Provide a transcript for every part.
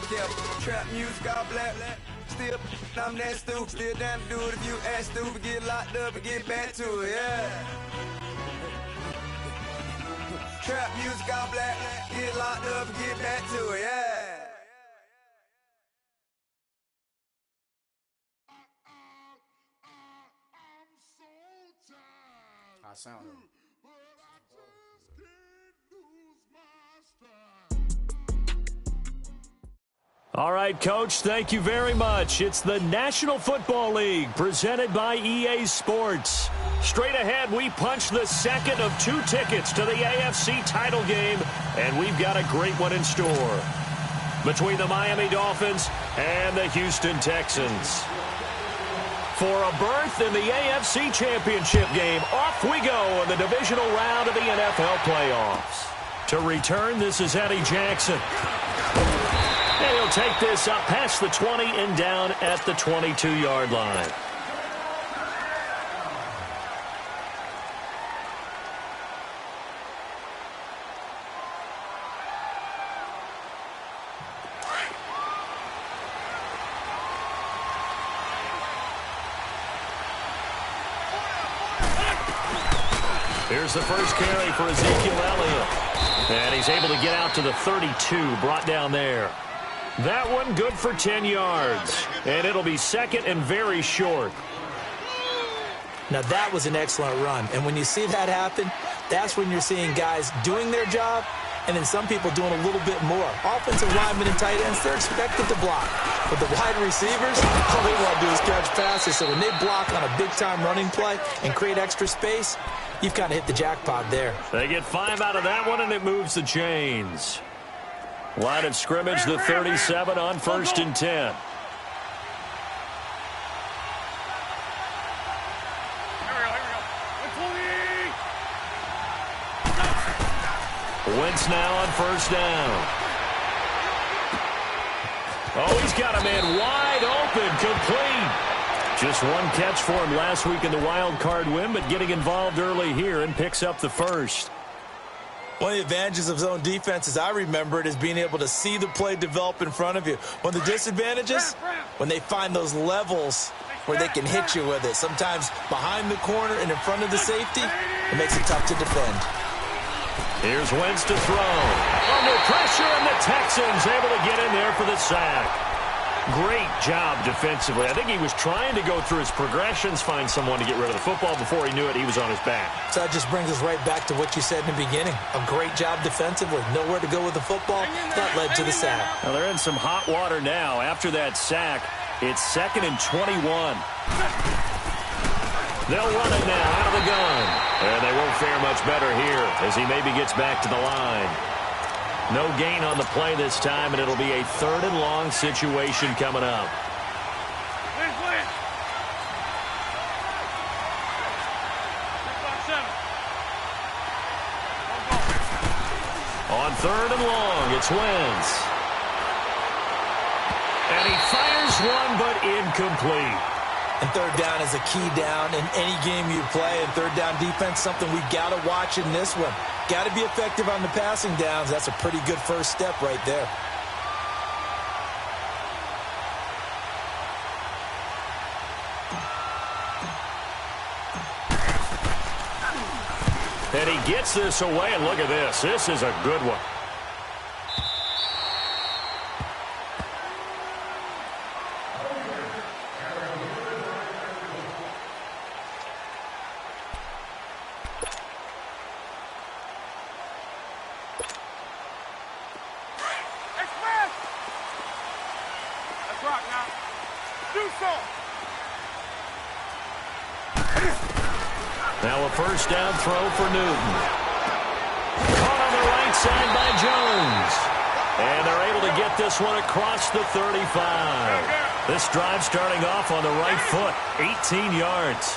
Kept trap music all black. Still, I'm that stupid. Still down to do it if you act stupid. Get locked up and get back to it, yeah. Trap music all black. Get locked up and get back to it, yeah. I sound it. All right, Coach, thank you very much. It's the National Football League presented by EA Sports. Straight ahead, we punch the second of 2 tickets to the AFC title game, and we've got a great one in store between the Miami Dolphins and the Houston Texans. For a berth in the AFC Championship game, off we go in the divisional round of the NFL playoffs. To return, this is Eddie Jackson. And he'll take this up past the 20 and down at the 22-yard line. Here's the first carry for Ezekiel Elliott. And he's able to get out to the 32, brought down there. That one good for 10 yards. And it'll be second and very short. Now that was an excellent run. And when you see that happen, that's when you're seeing guys doing their job and then some people doing a little bit more. Offensive linemen and tight ends, they're expected to block. But the wide receivers, all they want to do is catch passes. So when they block on a big-time running play and create extra space, you've kind of hit the jackpot there. They get 5 out of that one, and it moves the chains. Line of scrimmage, the 37 on 1st and 10. Wentz now on 1st down. Oh, he's got a man wide open, complete. Just one catch for him last week in the wild card win, but getting involved early here and picks up the first. One of the advantages of zone defense, as I remember it, is being able to see the play develop in front of you. One of the disadvantages, when they find those levels where they can hit you with it. Sometimes behind the corner and in front of the safety, it makes it tough to defend. Here's Wentz to throw. Under pressure, and the Texans able to get in there for the sack. Great job defensively. I think he was trying to go through his progressions, find someone to get rid of the football. Before he knew it, he was on his back. So that just brings us right back to what you said in the beginning. A great job defensively. Nowhere to go with the football. That led to the sack. Now they're in some hot water now. After that sack, it's 2nd and 21. They'll run it now out of the gun. And they won't fare much better here as he maybe gets back to the line. No gain on the play this time, and it'll be a 3rd and long situation coming up. On 3rd and long, it's Wentz. And he fires one, but incomplete. And 3rd down is a key down in any game you play. And 3rd down defense, something we got to watch in this one. Got to be effective on the passing downs. That's a pretty good first step right there. And he gets this away, and look at this. This is a good one. Now a 1st down throw for Newton. Caught on the right side by Jones. And they're able to get this one across the 35. This drive starting off on the right foot, 18 yards.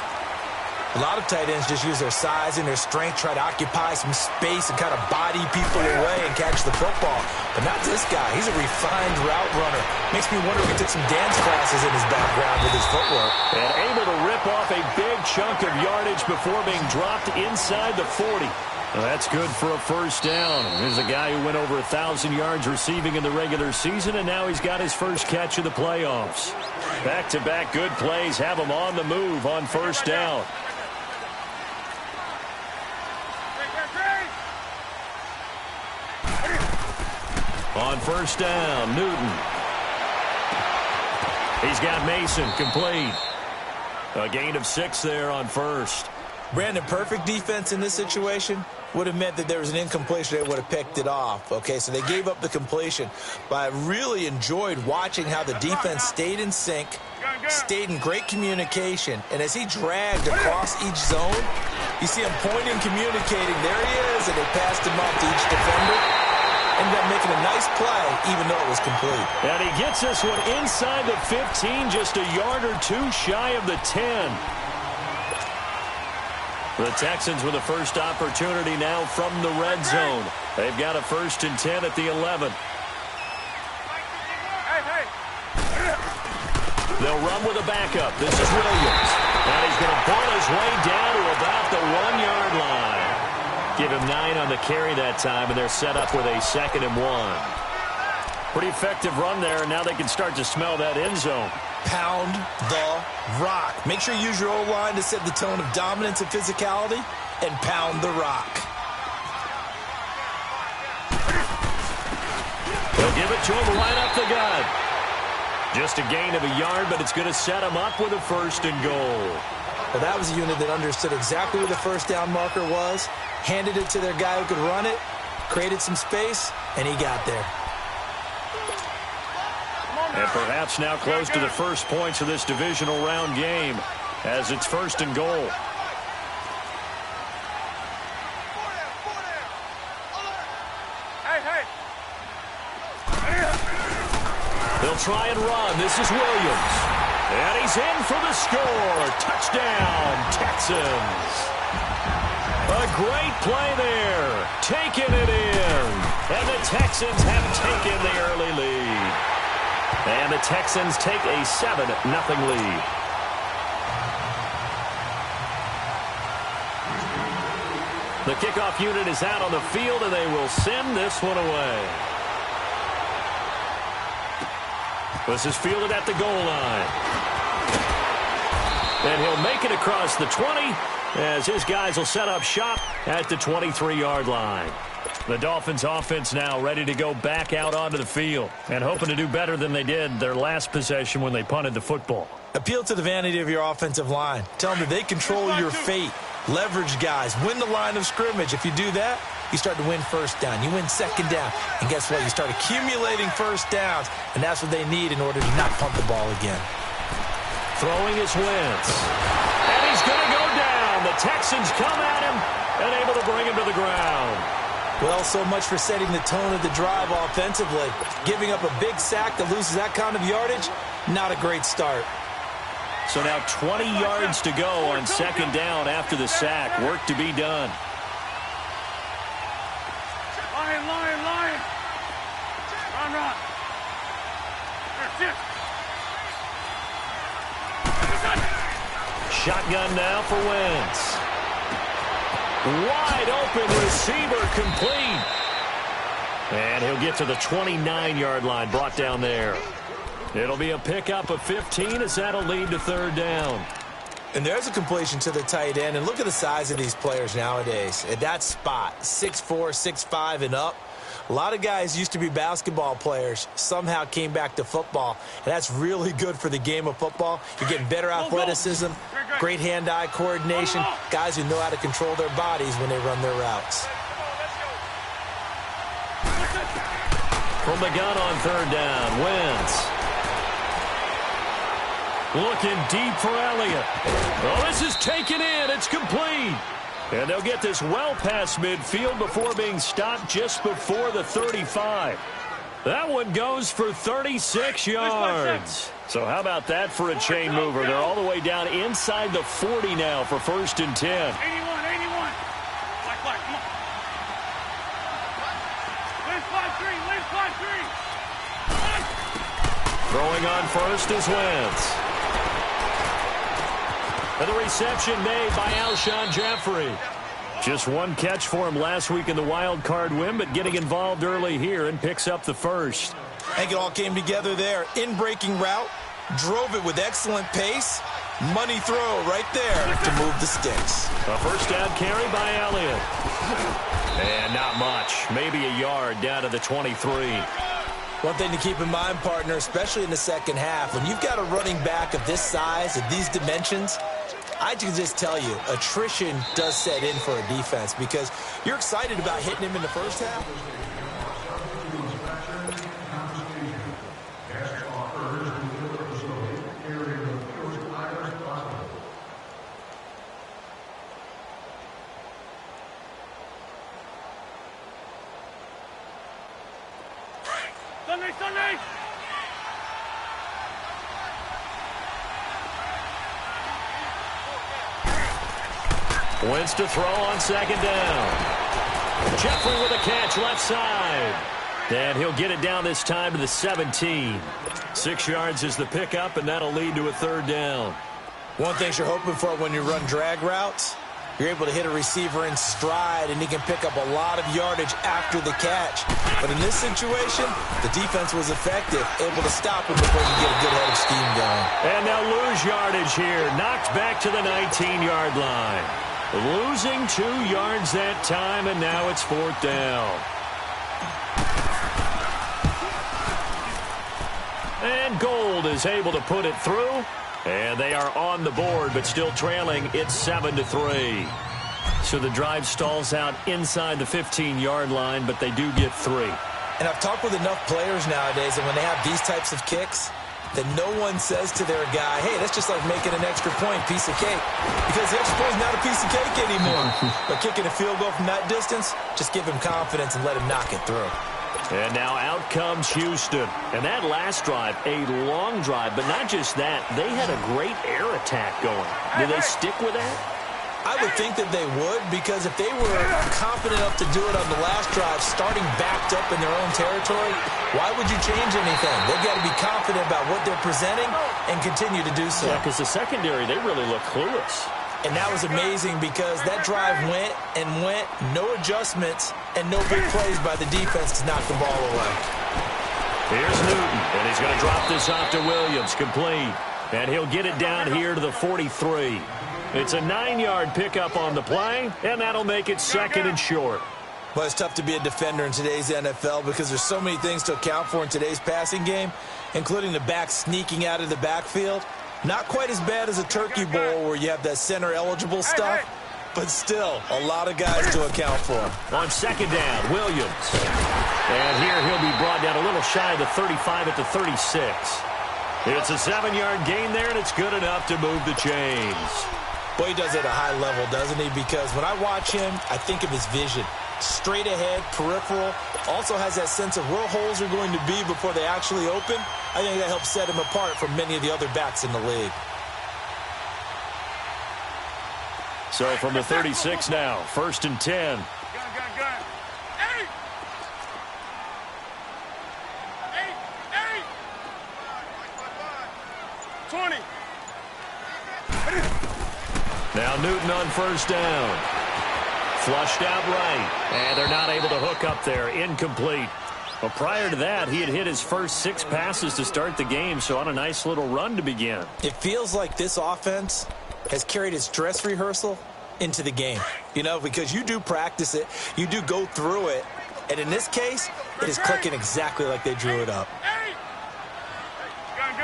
A lot of tight ends just use their size and their strength, try to occupy some space and kind of body people away and catch the football. But not this guy. He's a refined route runner. Makes me wonder if he took some dance classes in his background with his footwork. And able to rip off a big chunk of yardage before being dropped inside the 40. Well, that's good for a first down. There's a guy who went over 1,000 yards receiving in the regular season, and now he's got his first catch of the playoffs. Back-to-back good plays have him on the move on first down. On first down, Newton. He's got Mason complete. A gain of 6 there on first. Brandon, perfect defense in this situation would have meant that there was an incompletion. They would have picked it off. Okay, so they gave up the completion. But I really enjoyed watching how the defense stayed in sync, stayed in great communication. And as he dragged across each zone, you see him pointing, communicating. There he is, and they passed him off to each defender. Ended up making a nice play, even though it was complete. And he gets this one inside the 15, just a yard or two shy of the 10. The Texans with a first opportunity now from the red zone. They've got a 1st and 10 at the 11. They'll run with a backup. This is Williams. And he's going to pull his way down to about the 1-yard line. Give him 9 on the carry that time, and they're set up with a 2nd and 1. Pretty effective run there, and now they can start to smell that end zone. Pound the rock. Make sure you use your O-line to set the tone of dominance and physicality, and pound the rock. They'll give it to him right up the gut. Just a gain of a yard, but it's going to set him up with a 1st and goal. Well, that was a unit that understood exactly where the first down marker was, handed it to their guy who could run it, created some space, and he got there. And perhaps now close to the first points of this divisional round game as it's 1st and goal. They'll try and run. This is Williams. And he's in for the score. Touchdown, Texans. A great play there. Taking it in. And the Texans have taken the early lead. And the Texans take a 7-0 lead. The kickoff unit is out on the field, and they will send this one away. This is fielded at the goal line. And he'll make it across the 20 as his guys will set up shop at the 23-yard line. The Dolphins offense now ready to go back out onto the field and hoping to do better than they did their last possession when they punted the football. Appeal to the vanity of your offensive line. Tell them that they control your fate. Leverage guys. Win the line of scrimmage. If you do that, you start to win first down. You win second down. And guess what? You start accumulating first downs. And that's what they need in order to not punt the ball again. Throwing is Wentz. And he's going to go down. The Texans come at him and able to bring him to the ground. Well, so much for setting the tone of the drive offensively. Giving up a big sack that loses that kind of yardage, not a great start. So now 20 yards to go on second down after the sack. Work to be done. Line. Run. Shotgun now for Wentz. Wide open receiver complete. And he'll get to the 29-yard line, brought down there. It'll be a pickup of 15 as that'll lead to third down. And there's a completion to the tight end. And look at the size of these players nowadays. At that spot, 6'4", 6'5", and up. A lot of guys used to be basketball players, somehow came back to football. And that's really good for the game of football. You're getting better athleticism, great hand-eye coordination, guys who know how to control their bodies when they run their routes. From the gun on third down, Wentz. Looking deep for Elliott. Oh, this is taken in. It's complete. And they'll get this well past midfield before being stopped just before the 35. That one goes for 36 yards. So how about that for a chain mover? They're all the way down inside the 40 now for 1st and 10. 81. Come on. Win 5-3. Throwing on first is Wentz. And the reception made by Alshon Jeffrey. Just one catch for him last week in the wild card win, but getting involved early here and picks up the first. I think it all came together there. In-breaking route, drove it with excellent pace. Money throw right there to move the sticks. A first down carry by Elliott. And not much. Maybe a yard down to the 23. One thing to keep in mind, partner, especially in the second half, when you've got a running back of this size, of these dimensions, I can just tell you, attrition does set in for a defense because you're excited about hitting him in the first half. Sunday! Wentz to throw on second down. Jeffrey with a catch left side. And he'll get it down this time to the 17. 6 yards is the pickup, and that'll lead to a third down. One thing you're hoping for when you run drag routes, you're able to hit a receiver in stride, and he can pick up a lot of yardage after the catch. But in this situation, the defense was effective, able to stop him before you get a good head of steam going. And they'll lose yardage here. Knocked back to the 19-yard line. Losing 2 yards that time, and now it's fourth down. And Gold is able to put it through. And they are on the board, but still trailing. It's 7-3. So the drive stalls out inside the 15-yard line, but they do get 3. And I've talked with enough players nowadays, and when they have these types of kicks, that no one says to their guy, hey, that's just like making an extra point, piece of cake. Because the extra point is not a piece of cake anymore. But kicking a field goal from that distance, just give him confidence and let him knock it through. And now out comes Houston. And that last drive, a long drive, but not just that. They had a great air attack going. Do they stick with that? I would think that they would, because if they were confident enough to do it on the last drive, starting backed up in their own territory, why would you change anything? They've got to be confident about what they're presenting and continue to do so. Yeah, because the secondary, they really look clueless. And that was amazing because that drive went and went, no adjustments, and no big plays by the defense to knock the ball away. Here's Newton, and he's going to drop this off to Williams, complete. And he'll get it down here to the 43. It's a 9-yard pickup on the play, and that'll make it second and short. Well, it's tough to be a defender in today's NFL because there's so many things to account for in today's passing game, including the back sneaking out of the backfield. Not quite as bad as a turkey bowl where you have that center-eligible stuff, but still a lot of guys to account for. On second down, Williams. And here he'll be brought down a little shy of the 35 at the 36. It's a 7-yard gain there, and it's good enough to move the chains. Boy, he does it at a high level, doesn't he? Because when I watch him, I think of his vision. Straight ahead, peripheral. Also has that sense of where holes are going to be before they actually open. I think that helps set him apart from many of the other backs in the league. So from the 36 now, first and 10. Gun. 20. Now Newton on first down. Flushed out right. And they're not able to hook up there. Incomplete. Well, prior to that, he had hit his first 6 passes to start the game, so on a nice little run to begin. It feels like this offense has carried its dress rehearsal into the game. You know, because you do practice it, you do go through it, and in this case, it is clicking exactly like they drew it up. Gun.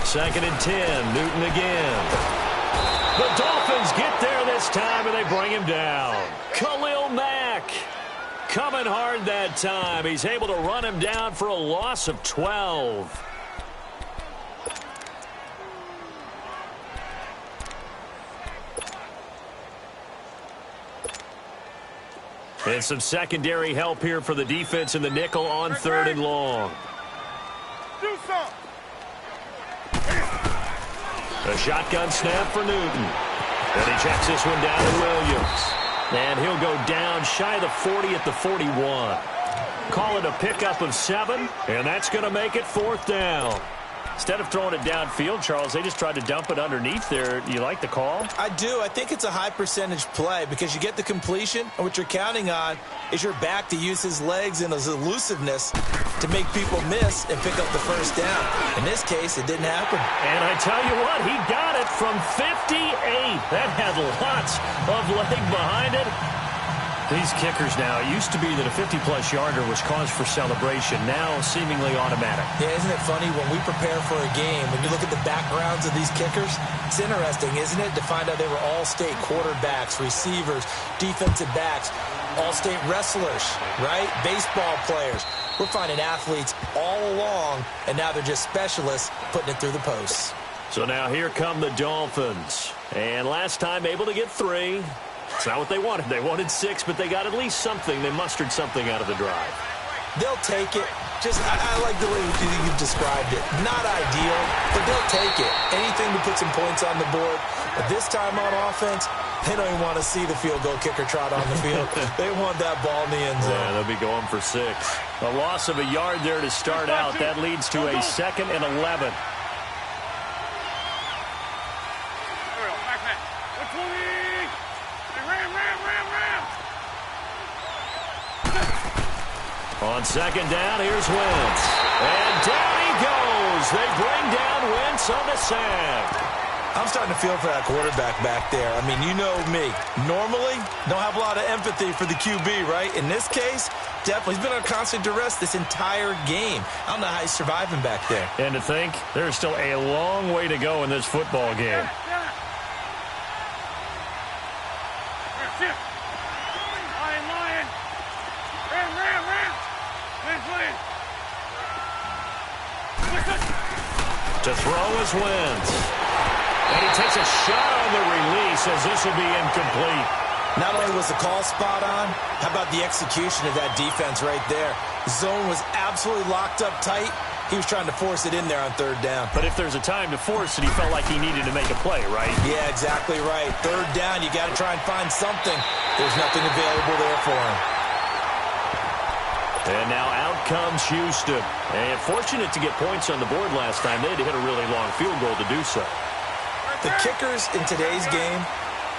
Second and 10, Newton again. The Dolphins get there this time, and they bring him down. Khalil Mack coming hard that time. He's able to run him down for a loss of 12. And some secondary help here for the defense in the nickel on third and long. Do something. A shotgun snap for Newton. And he checks this one down to Williams. And he'll go down shy of the 40 at the 41. Call it a pickup of 7, and that's going to make it fourth down. Instead of throwing it downfield, Charles, they just tried to dump it underneath there. You like the call? I do. I think it's a high percentage play because you get the completion, and what you're counting on is your back to use his legs and his elusiveness to make people miss and pick up the first down. In this case, it didn't happen. And I tell you what, he got it from 58. That had lots of leg behind it. These kickers now, it used to be that a 50-plus yarder was cause for celebration. Now, seemingly automatic. Yeah, isn't it funny when we prepare for a game, when you look at the backgrounds of these kickers, it's interesting, isn't it, to find out they were all-state quarterbacks, receivers, defensive backs, all-state wrestlers, right? Baseball players. We're finding athletes all along, and now they're just specialists putting it through the posts. So now here come the Dolphins. And last time able to get 3. It's not what they wanted. They wanted 6, but they got at least something. They mustered something out of the drive. They'll take it. I like the way you've described it. Not ideal, but they'll take it. Anything to put some points on the board. But this time on offense, they don't even want to see the field goal kicker trot on the field. They want that ball in the end zone. Yeah, they'll be going for 6. A loss of a yard there to start out. That leads to a 2nd and 11. On 2nd down, here's Wentz. And down he goes. They bring down Wentz on the sack. I'm starting to feel for that quarterback back there. I mean, you know me. Normally, don't have a lot of empathy for the QB, right? In this case, definitely. He's been on constant duress this entire game. I don't know how he's surviving back there. And to think, there's still a long way to go in this football game. To throw is Wentz. And he takes a shot on the release as this will be incomplete. Not only was the call spot on, how about the execution of that defense right there? The zone was absolutely locked up tight. He was trying to force it in there on 3rd down. But if there's a time to force it, he felt like he needed to make a play, right? Yeah, exactly right. 3rd down, you got to try and find something. There's nothing available there for him. And now out comes Houston. And fortunate to get points on the board last time. They had to hit a really long field goal to do so. The kickers in today's game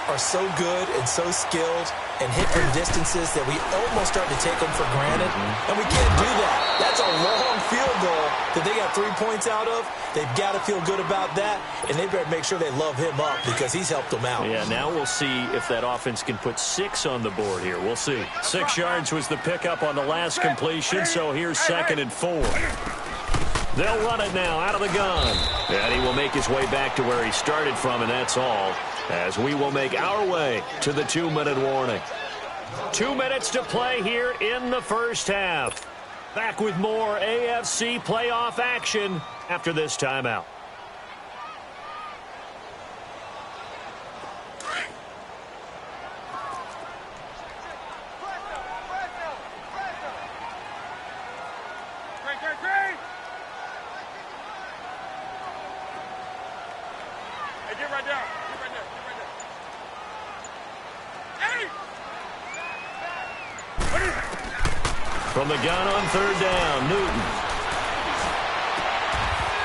are so good and so skilled and hit from distances that we almost start to take them for granted. And we can't do that. That's a long field goal that they got 3 points out of. They've got to feel good about that, and they better make sure they love him up because he's helped them out. Yeah, now we'll see if that offense can put 6 on the board here. We'll see. 6 yards was the pickup on the last completion, so here's 2nd and 4. They'll run it now out of the gun. And he will make his way back to where he started from, and that's all, as we will make our way to the 2-minute warning. 2 minutes to play here in the first half. Back with more AFC playoff action after this timeout. From the gun on 3rd down, Newton.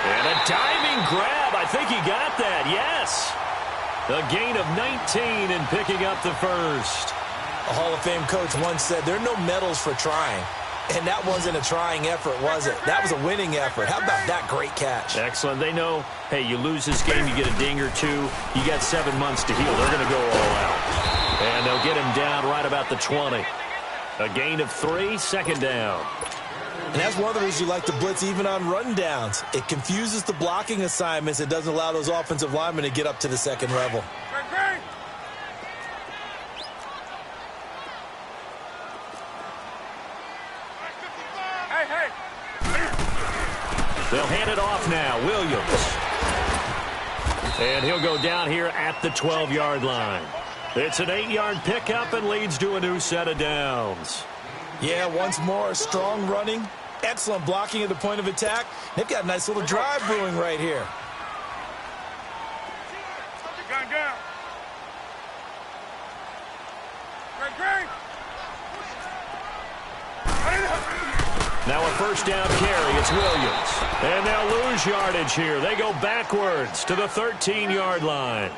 And a diving grab. I think he got that, yes. A gain of 19 and picking up the first. A Hall of Fame coach once said, there are no medals for trying. And that wasn't a trying effort, was it? That was a winning effort. How about that great catch? Excellent. They know, hey, you lose this game, you get a ding or 2. You got 7 months to heal. They're going to go all out. And they'll get him down right about the 20. A gain of 3, 2nd down. And that's one of the reasons you like to blitz even on rundowns. It confuses the blocking assignments. It doesn't allow those offensive linemen to get up to the 2nd level. They'll hand it off now. Williams. And he'll go down here at the 12-yard line. It's an 8-yard pickup and leads to a new set of downs. Yeah, once more, strong running, excellent blocking at the point of attack. They've got a nice little drive brewing right here. Now a first down carry. It's Williams. And they'll lose yardage here. They go backwards to the 13-yard line.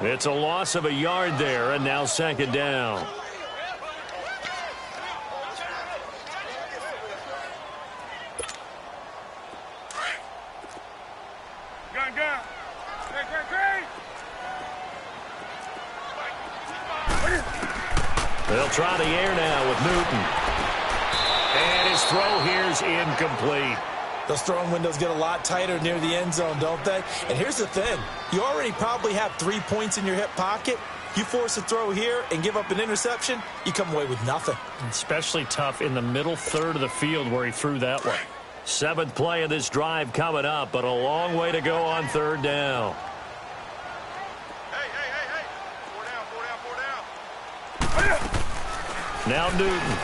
It's a loss of a yard there, and now second down. Gun. They'll try the air now with Newton. And his throw here's incomplete. Those throwing windows get a lot tighter near the end zone, don't they? And here's the thing. You already probably have 3 points in your hip pocket. You force a throw here and give up an interception, you come away with nothing. Especially tough in the middle third of the field where he threw that one. 7th play of this drive coming up, but a long way to go on third down. Hey. 4 down. Now Newton.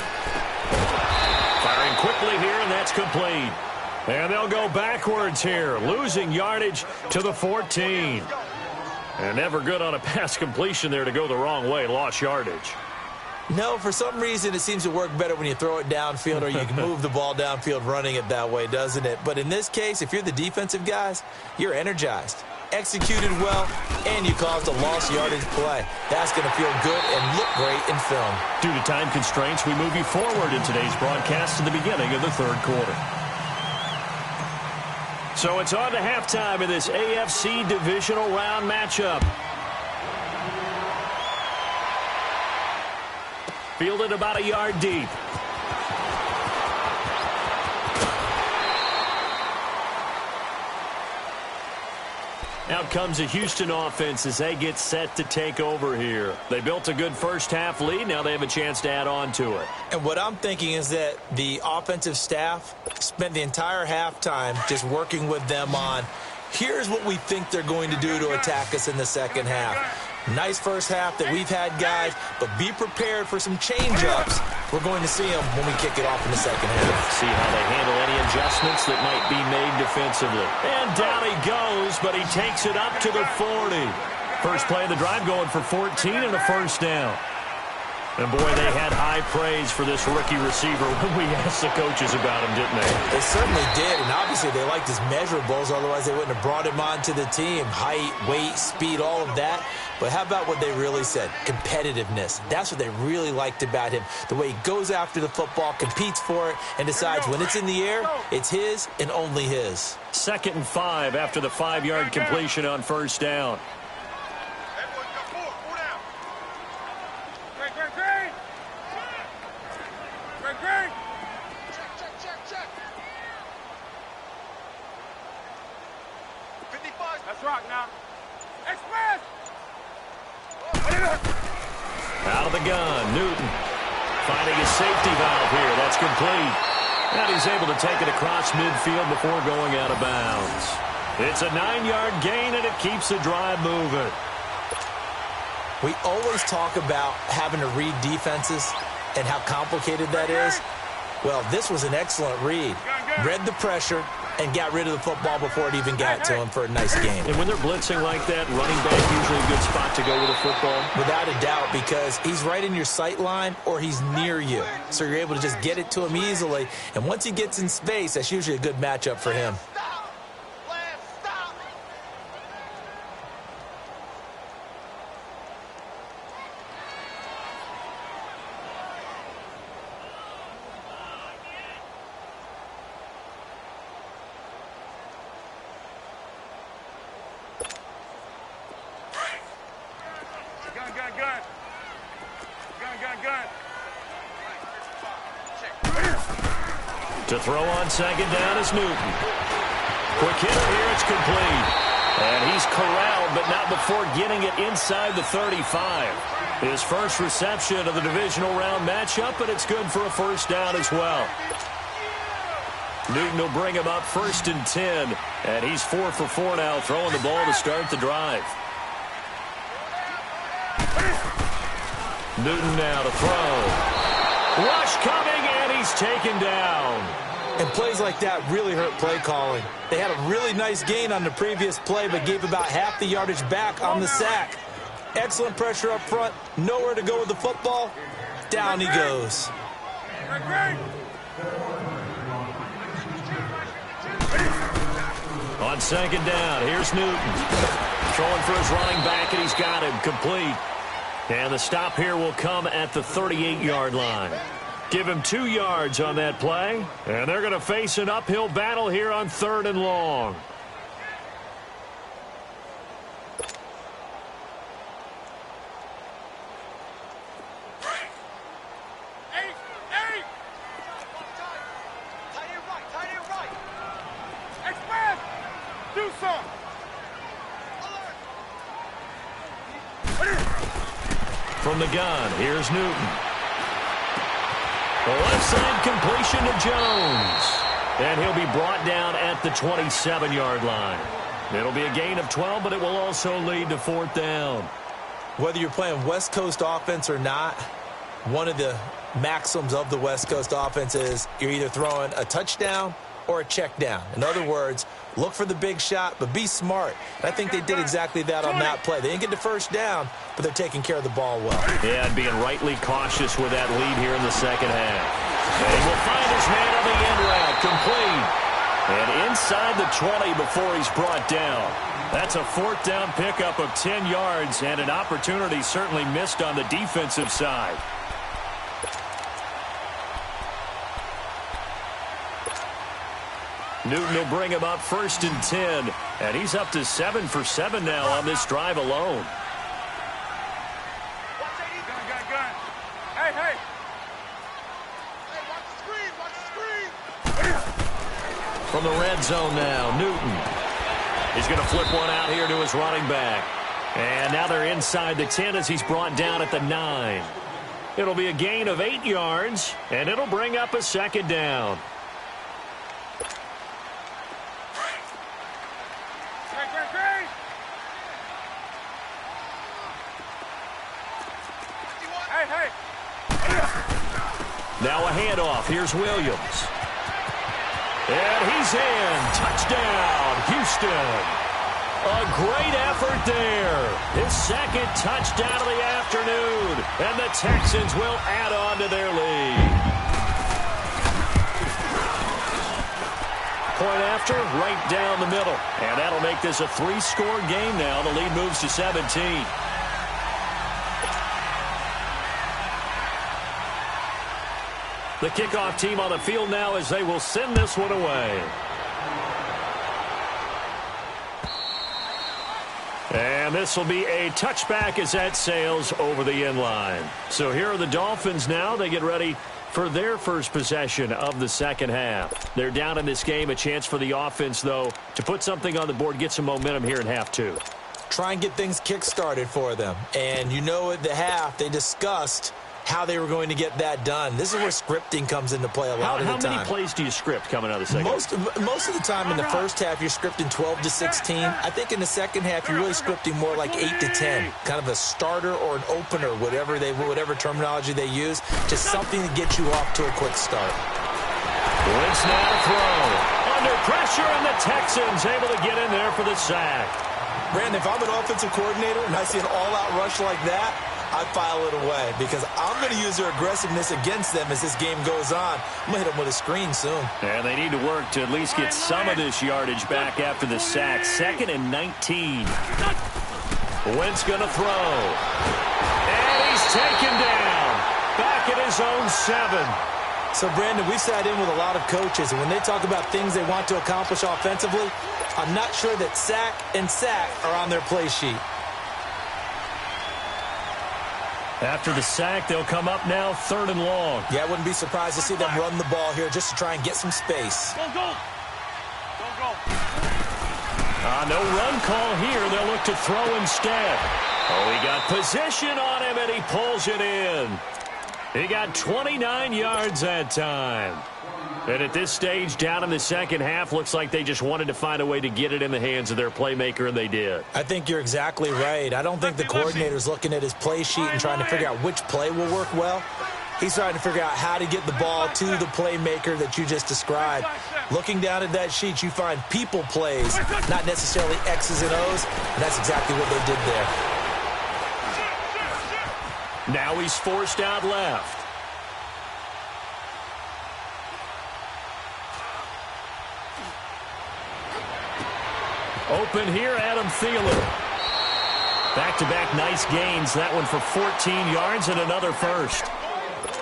Firing quickly here, and that's complete. And they'll go backwards here, losing yardage to the 14. And never good on a pass completion there to go the wrong way, lost yardage. No, for some reason it seems to work better when you throw it downfield or you can move the ball downfield running it that way, doesn't it? But in this case, if you're the defensive guys, you're energized, executed well, and you caused a lost yardage play. That's going to feel good and look great in film. Due to time constraints, we move you forward in today's broadcast to the beginning of the third quarter. So it's on to halftime in this AFC divisional round matchup. Fielded about a yard deep. Out comes a Houston offense as they get set to take over here. They built a good first half lead. Now they have a chance to add on to it. And what I'm thinking is that the offensive staff spent the entire halftime just working with them on, here's what we think they're going to do to attack us in the second half. Nice first half that we've had, guys, but be prepared for some change-ups. We're going to see them when we kick it off in the second half. See how they handle any adjustments that might be made defensively. And down he goes, but he takes it up to the 40. First play of the drive going for 14 and a first down. And, boy, they had high praise for this rookie receiver when we asked the coaches about him, didn't they? They certainly did, and obviously they liked his measurables, otherwise they wouldn't have brought him onto the team. Height, weight, speed, all of that. But how about what they really said? Competitiveness. That's what they really liked about him. The way he goes after the football, competes for it, and decides when it's in the air, it's his and only his. 2nd and 5 after the 5-yard completion on first down. Let's rock now. Express! Out of the gun, Newton finding his safety valve here. That's complete. And he's able to take it across midfield before going out of bounds. It's a 9-yard gain, and it keeps the drive moving. We always talk about having to read defenses and how complicated that is. Well, this was an excellent read. Read the pressure and got rid of the football before it even got to him for a nice game. And when they're blitzing like that, running back usually a good spot to go with a football? Without a doubt, because he's right in your sight line or he's near you. So you're able to just get it to him easily. And once he gets in space, that's usually a good matchup for him. Gun. To throw on second down is Newton. Quick hitter here, it's complete. And he's corralled, but not before getting it inside the 35. His first reception of the divisional round matchup, but it's good for a first down as well. Newton will bring him up 1st and 10, and he's 4 for 4 now, throwing the ball to start the drive. Newton now to throw. Rush coming, and he's taken down. And plays like that really hurt play calling. They had a really nice gain on the previous play, but gave about half the yardage back on the sack. Excellent pressure up front. Nowhere to go with the football. Down he goes. On second down, here's Newton. Throwing for his running back, and he's got him complete. And the stop here will come at the 38-yard line. Give him 2 yards on that play. And they're going to face an uphill battle here on 3rd and long. From the gun, here's Newton. The left side completion to Jones. And he'll be brought down at the 27-yard line. It'll be a gain of 12, but it will also lead to 4th down. Whether you're playing West Coast offense or not, one of the maxims of the West Coast offense is you're either throwing a touchdown or a check down. In other words, look for the big shot, but be smart. And I think they did exactly that on that play. They didn't get the first down, but they're taking care of the ball well. Yeah, and being rightly cautious with that lead here in the second half. And he will find his man on the end route, complete. And inside the 20 before he's brought down. That's a 4th down pickup of 10 yards, and an opportunity certainly missed on the defensive side. Newton will bring him up 1st and 10, and he's up to 7 for 7 now on this drive alone. Gun. Hey. Hey, watch the screen. From the red zone now, Newton. He's going to flip one out here to his running back. And now they're inside the 10 as he's brought down at the 9. It'll be a gain of 8 yards, and it'll bring up a 2nd down. Now a handoff. Here's Williams. And he's in. Touchdown, Houston. A great effort there. His 2nd touchdown of the afternoon. And the Texans will add on to their lead. Point after, right down the middle. And that'll make this a 3-score game now. The lead moves to 17. The kickoff team on the field now as they will send this one away. And this will be a touchback as that sails over the end line. So here are the Dolphins now. They get ready for their first possession of the second half. They're down in this game. A chance for the offense, though, to put something on the board, get some momentum here in half 2. Try and get things kick-started for them. And you know at the half they discussed how they were going to get that done. This is where scripting comes into play a lot of the time. How many plays do you script coming out of the second half? Most of the time in the first half, you're scripting 12 to 16. I think in the second half, you're really scripting more like 8 to 10. Kind of a starter or an opener, whatever terminology they use. Just something to get you off to a quick start. Wentz now to throw. Under pressure, and the Texans able to get in there for the sack. Brandon, if I'm an offensive coordinator and I see an all-out rush like that, I file it away because I'm going to use their aggressiveness against them as this game goes on. I'm going to hit them with a screen soon. And they need to work to at least get some of this yardage back after the sack. 2nd and 19. Wentz going to throw. And he's taken down. Back at his own 7. So, Brandon, we've sat in with a lot of coaches, and when they talk about things they want to accomplish offensively, I'm not sure that sack and sack are on their play sheet. After the sack, they'll come up now 3rd and long. Yeah, I wouldn't be surprised to see them run the ball here just to try and get some space. Go. No run call here. They'll look to throw instead. Oh, he got position on him, and he pulls it in. He got 29 yards that time. And at this stage, down in the second half, looks like they just wanted to find a way to get it in the hands of their playmaker, and they did. I think you're exactly right. I don't think the coordinator's looking at his play sheet and trying to figure out which play will work well. He's trying to figure out how to get the ball to the playmaker that you just described. Looking down at that sheet, you find people plays, not necessarily X's and O's, and that's exactly what they did there. Now he's forced out left. Open here, Adam Thielen. Back-to-back nice gains. That one for 14 yards and another first.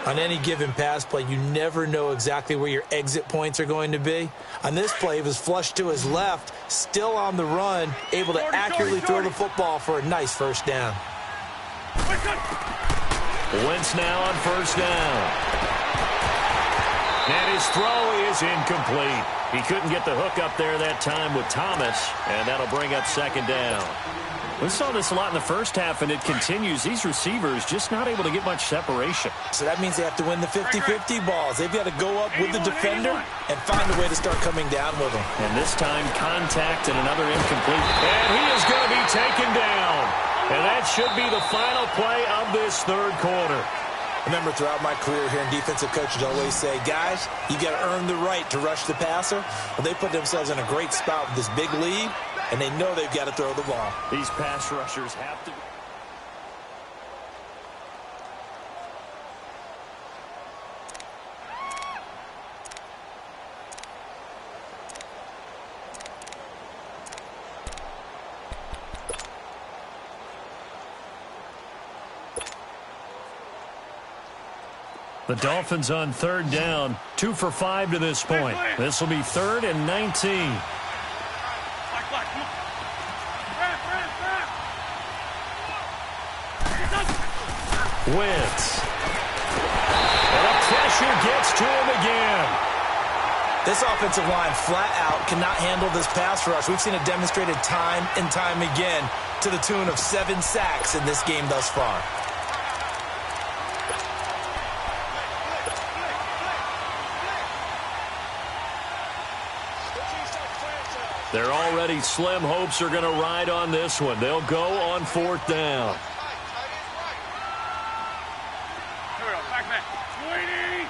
On any given pass play, you never know exactly where your exit points are going to be. On this play, he was flushed to his left, still on the run, able to accurately throw the football for a nice first down. Wentz now on first down. And his throw is incomplete. He couldn't get the hook up there that time with Thomas, and that'll bring up second down. We saw this a lot in the first half, and it continues. These receivers just not able to get much separation. So that means they have to win the 50-50 balls. They've got to go up with the defender and find a way to start coming down with them. And this time, contact and another incomplete. And he is going to be taken down. And that should be the final play of this third quarter. Remember, throughout my career here in defensive coaches always say, guys, you got to earn the right to rush the passer. Well, they put themselves in a great spot with this big lead, and they know they've got to throw the ball. These pass rushers have to... The Dolphins on third down, 2 for 5 to this point. This will be 3rd and 19. Wentz. And the pressure gets to him again. This offensive line flat out cannot handle this pass rush. We've seen it demonstrated time and time again to the tune of 7 sacks in this game thus far. Their already slim hopes are going to ride on this one. They'll go on 4th down. Here we go, back man. 280.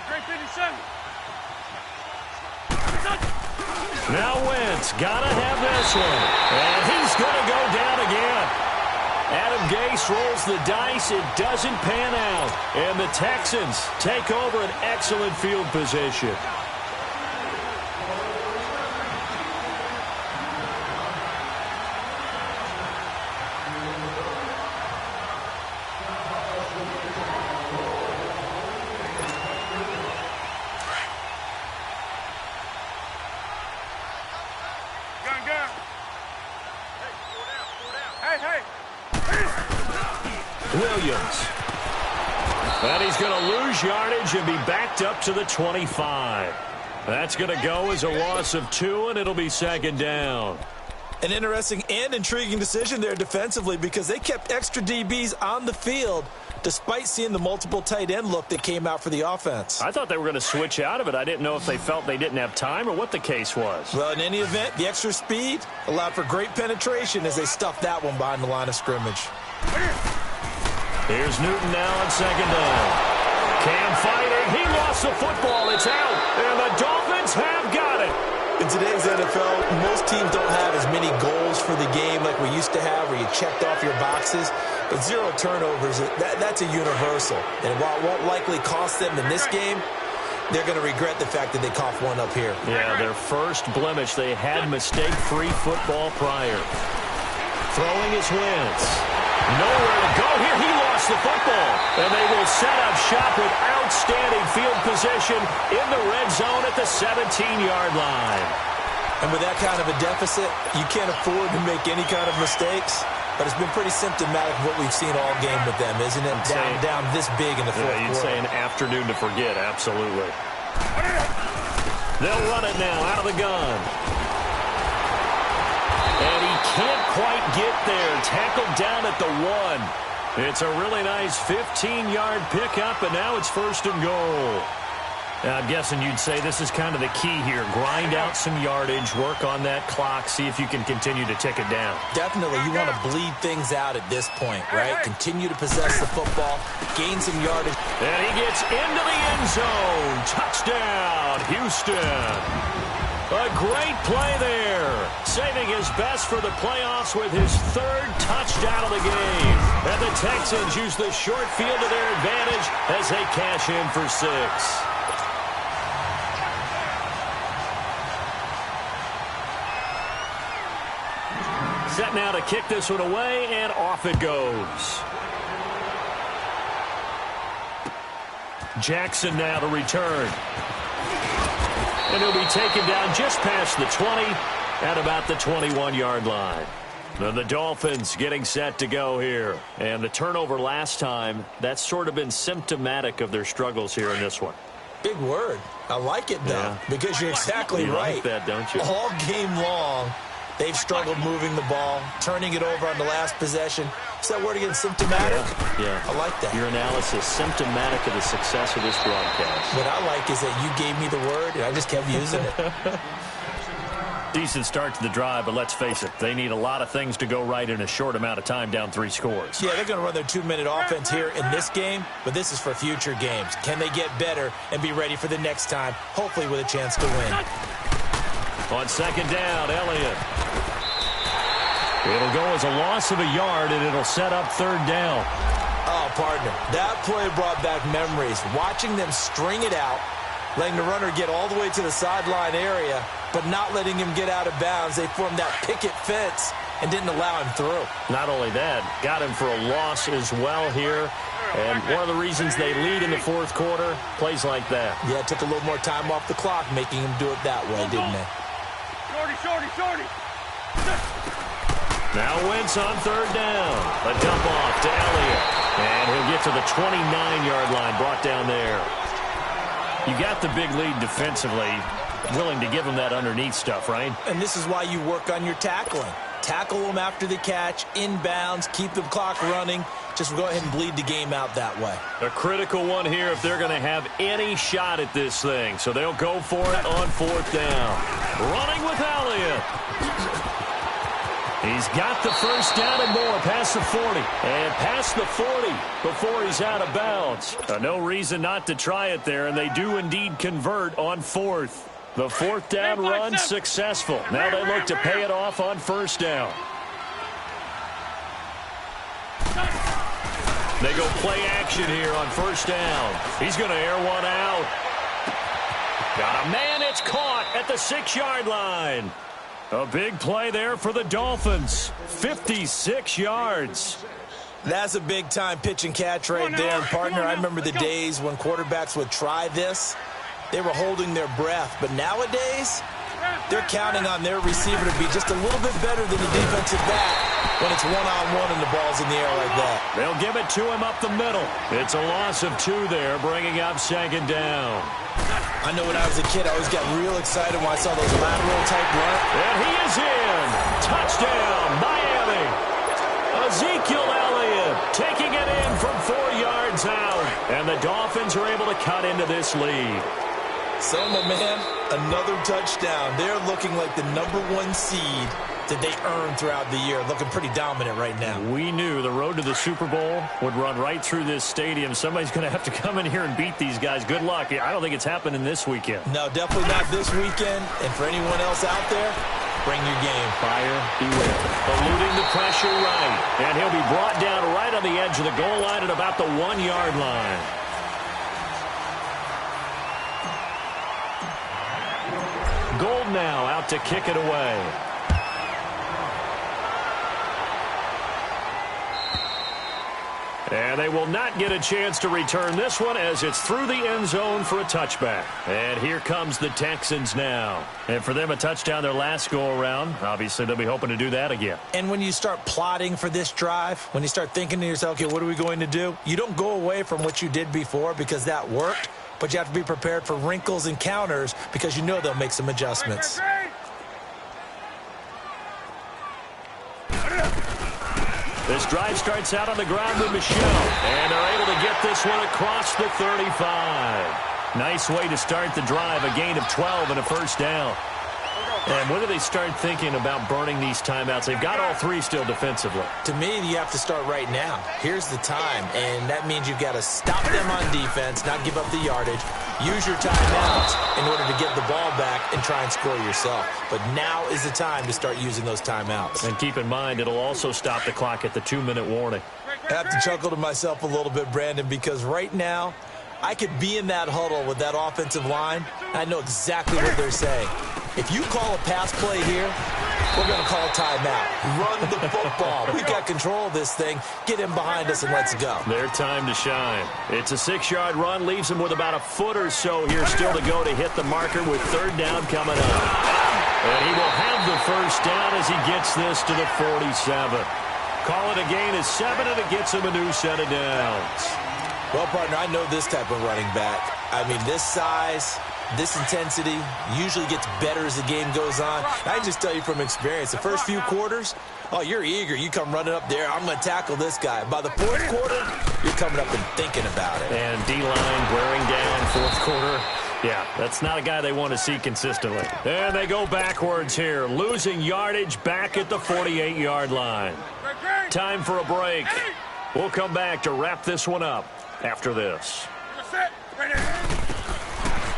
357. Now Wentz, gotta have this one. And he's gonna go down again. Adam Gase rolls the dice. It doesn't pan out. And the Texans take over an excellent field position. Williams. And he's going to lose yardage and be backed up to the 25. That's going to go as a loss of 2, and it'll be 2nd down. An interesting and intriguing decision there defensively because they kept extra DBs on the field despite seeing the multiple tight end look that came out for the offense. I thought they were going to switch out of it. I didn't know if they felt they didn't have time or what the case was. Well, in any event, the extra speed allowed for great penetration as they stuffed that one behind the line of scrimmage. Here's Newton now on 2nd down. Cam fighting. He lost the football. It's out. And the Dolphins have got it. In today's NFL, most teams don't have as many goals for the game like we used to have where you checked off your boxes. But 0 turnovers, that's a universal. And while it won't likely cost them in this game, they're going to regret the fact that they coughed one up here. Yeah, their first blemish. They had mistake-free football prior. Throwing his Wentz. Nowhere to go here. He lost the football. And they will set up shop with outstanding field position in the red zone at the 17-yard line. And with that kind of a deficit, you can't afford to make any kind of mistakes. But it's been pretty symptomatic of what we've seen all game with them, isn't it? Down this big in the fourth quarter. You'd say an afternoon to forget, absolutely. They'll run it now out of the gun. And he can't quite get there. Tackled down at the 1. It's a really nice 15-yard pickup, and now it's 1st and goal. I'm guessing you'd say this is kind of the key here. Grind out some yardage, work on that clock, see if you can continue to tick it down. Definitely. You want to bleed things out at this point, right? Continue to possess the football, gain some yardage. And he gets into the end zone. Touchdown, Houston. A great play there. Saving his best for the playoffs with his 3rd touchdown of the game. And the Texans use the short field to their advantage as they cash in for 6. now to kick this one away, and off it goes. Jackson now to return. And he'll be taken down just past the 20 at about the 21-yard line. Then the Dolphins getting set to go here. And the turnover last time, that's sort of been symptomatic of their struggles here in this one. Big word. I like it, though, because you're exactly right. You like that, don't you? All game long, they've struggled moving the ball, turning it over on the last possession. Is that word again, symptomatic? Yeah. I like that. Your analysis, symptomatic of the success of this broadcast. What I like is that you gave me the word, and I just kept using it. Decent start to the drive, but let's face it, they need a lot of things to go right in a short amount of time, down 3 scores. Yeah, they're going to run their 2-minute offense here in this game, but this is for future games. Can they get better and be ready for the next time, hopefully with a chance to win? On second down, Elliott. It'll go as a loss of a yard, and it'll set up third down. Oh, partner, that play brought back memories. Watching them string it out, letting the runner get all the way to the sideline area, but not letting him get out of bounds. They formed that picket fence and didn't allow him through. Not only that, got him for a loss as well here. And one of the reasons they lead in the fourth quarter, plays like that. Yeah, it took a little more time off the clock, making him do it that way, didn't they? Shorty. Now Wentz on third down. A dump off to Elliott. And he'll get to the 29-yard line, brought down there. You got the big lead defensively, willing to give him that underneath stuff, right? And this is why you work on your tackling. Tackle them after the catch, inbounds, keep the clock running. Just go ahead and bleed the game out that way. A critical one here if they're going to have any shot at this thing. So they'll go for it on fourth down. Running with Elliott. He's got the first down and more past the 40. And past the 40 before he's out of bounds. No reason not to try it there, and they do indeed convert on fourth. The fourth down run successful. Now they look to pay it off on first down. They go play action here on first down. He's going to air one out. Got a man, it's caught at the 6-yard line. A big play there for the Dolphins. 56 yards. That's a big-time pitch and catch right there. And, partner, I remember the days when quarterbacks would try this. They were holding their breath. But nowadays, they're counting on their receiver to be just a little bit better than the defensive back when it's one-on-one and the ball's in the air like that. They'll give it to him up the middle. It's a loss of 2 there, bringing up second down. I know when I was a kid, I always got real excited when I saw those lateral-type runs. And he is in. Touchdown, Miami. Ezekiel Elliott taking it in from 4 yards out. And the Dolphins are able to cut into this lead. So, my man, another touchdown. They're looking like the #1 seed that they earned throughout the year. Looking pretty dominant right now. We knew the road to the Super Bowl would run right through this stadium. Somebody's going to have to come in here and beat these guys. Good luck. I don't think it's happening this weekend. No, definitely not this weekend. And for anyone else out there, bring your game. Fire, beware. Eluding the pressure right. And he'll be brought down right on the edge of the goal line at about the 1-yard line. Gold now out to kick it away. And they will not get a chance to return this one as it's through the end zone for a touchback. And here comes the Texans now. And for them, a touchdown their last go-around. Obviously, they'll be hoping to do that again. And when you start plotting for this drive, when you start thinking to yourself, okay, what are we going to do? You don't go away from what you did before because that worked. But you have to be prepared for wrinkles and counters because you know they'll make some adjustments. This drive starts out on the ground with Michelle. And they're able to get this one across the 35. Nice way to start the drive. A gain of 12 and a first down. And when do they start thinking about burning these timeouts? They've got all 3 still defensively. To me, you have to start right now. Here's the time, and that means you've got to stop them on defense, not give up the yardage, use your timeouts in order to get the ball back and try and score yourself. But now is the time to start using those timeouts. And keep in mind, it'll also stop the clock at the 2-minute warning. I have to chuckle to myself a little bit, Brandon, because right now, I could be in that huddle with that offensive line, and I know exactly what they're saying. If you call a pass play here, We're going to call timeout. Run the football. We've got control of this thing. Get him behind us and let's go. Their time to shine. It's a 6-yard run. Leaves him with about a foot or so here still to go to hit the marker with 3rd down coming up. And he will have the 1st down as he gets this to the 47. Call it a gain of 7, and it gets him a new set of downs. Well, partner, I know this type of running back. I mean, this size, this intensity usually gets better as the game goes on. I can just tell you from experience, the first few quarters, oh, you're eager. You come running up there, I'm going to tackle this guy. By the 4th quarter, you're coming up and thinking about it. And D-line wearing down 4th quarter. Yeah, that's not a guy they want to see consistently. And they go backwards here, losing yardage back at the 48-yard line. Time for a break. We'll come back to wrap this one up after this.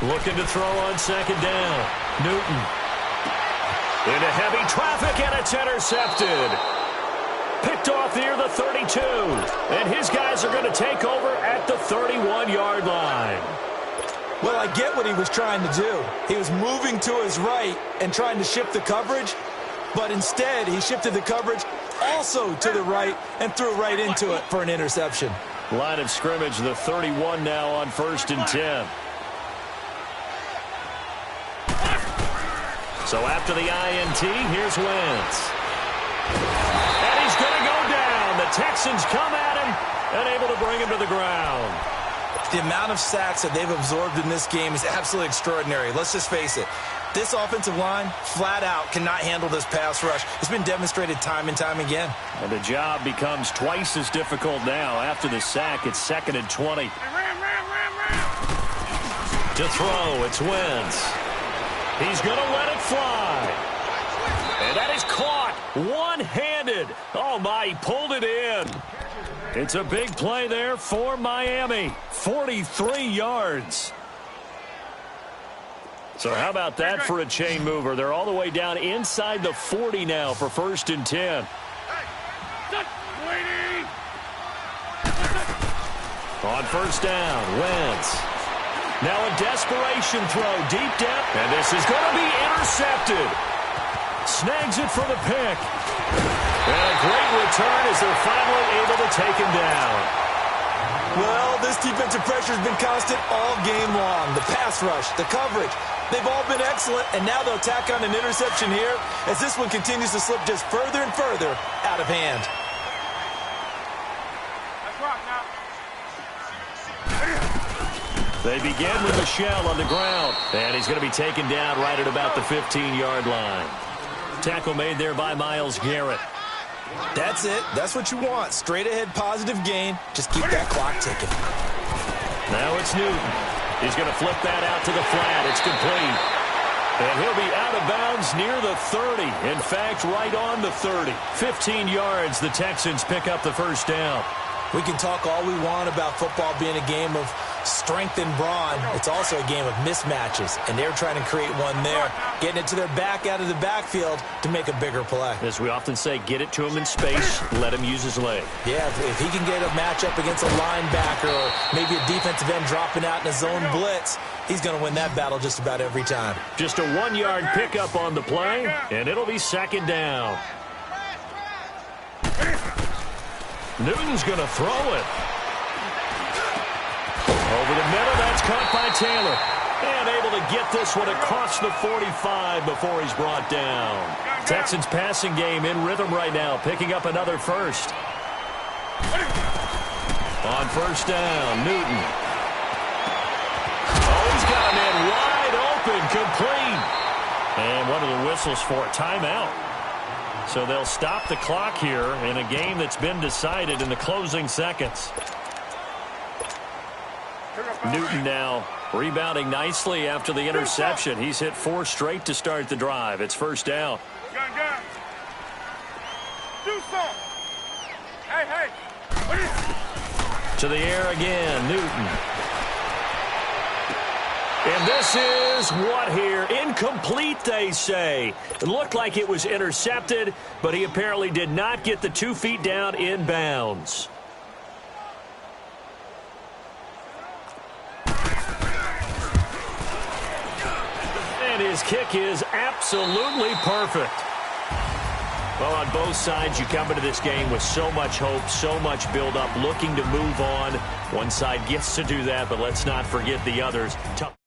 Looking to throw on 2nd down. Newton. Into heavy traffic, and it's intercepted. Picked off near the 32. And his guys are going to take over at the 31-yard line. Well, I get what he was trying to do. He was moving to his right and trying to shift the coverage, but instead he shifted the coverage also to the right and threw right into it for an interception. Line of scrimmage, the 31 now on 1st and 10. So after the INT, here's Wentz. And he's going to go down. The Texans come at him and able to bring him to the ground. The amount of sacks that they've absorbed in this game is absolutely extraordinary. Let's just face it. This offensive line, flat out, cannot handle this pass rush. It's been demonstrated time and time again. And the job becomes twice as difficult now. After the sack, it's 2nd and 20. To throw, it's Wentz. He's going to let it fly. And that is caught one-handed. Oh, my, he pulled it in. It's a big play there for Miami. 43 yards. So how about that for a chain mover? They're all the way down inside the 40 now for 1st and 10. On 1st down, Wentz. Now a desperation throw deep down. And this is going to be intercepted. Snags it for the pick. And a great return as they're finally able to take him down. Well, this defensive pressure has been constant all game long. The pass rush, the coverage, they've all been excellent, and now they'll tack on an interception here as this one continues to slip just further and further out of hand. They begin with Michelle on the ground, and he's going to be taken down right at about the 15-yard line. Tackle made there by Myles Garrett. That's it. That's what you want. Straight ahead positive gain. Just keep that clock ticking. Now it's Newton. He's going to flip that out to the flat. It's complete. And he'll be out of bounds near the 30. In fact, right on the 30. 15 yards, the Texans pick up the 1st down. We can talk all we want about football being a game of strength and brawn. It's also a game of mismatches, and they're trying to create one there, getting it to their back out of the backfield to make a bigger play. As we often say, get it to him in space, let him use his leg. Yeah, if he can get a matchup against a linebacker or maybe a defensive end dropping out in a zone blitz, he's going to win that battle just about every time. Just a 1-yard pickup on the play, and it'll be 2nd down. Newton's going to throw it. Over the middle, that's caught by Taylor. And able to get this one across the 45 before he's brought down. Texans passing game in rhythm right now, picking up another 1st. On 1st down, Newton. Oh, he's got a man wide open, complete. And one of the whistles for a timeout. So they'll stop the clock here in a game that's been decided in the closing seconds. Newton now rebounding nicely after the interception. He's hit 4 straight to start the drive. It's 1st down. To the air again, Newton. And this is what here? Incomplete, they say. It looked like it was intercepted, but he apparently did not get the 2 feet down in bounds. And his kick is absolutely perfect. Well, on both sides, you come into this game with so much hope, so much build-up, looking to move on. One side gets to do that, but let's not forget the others. Tough.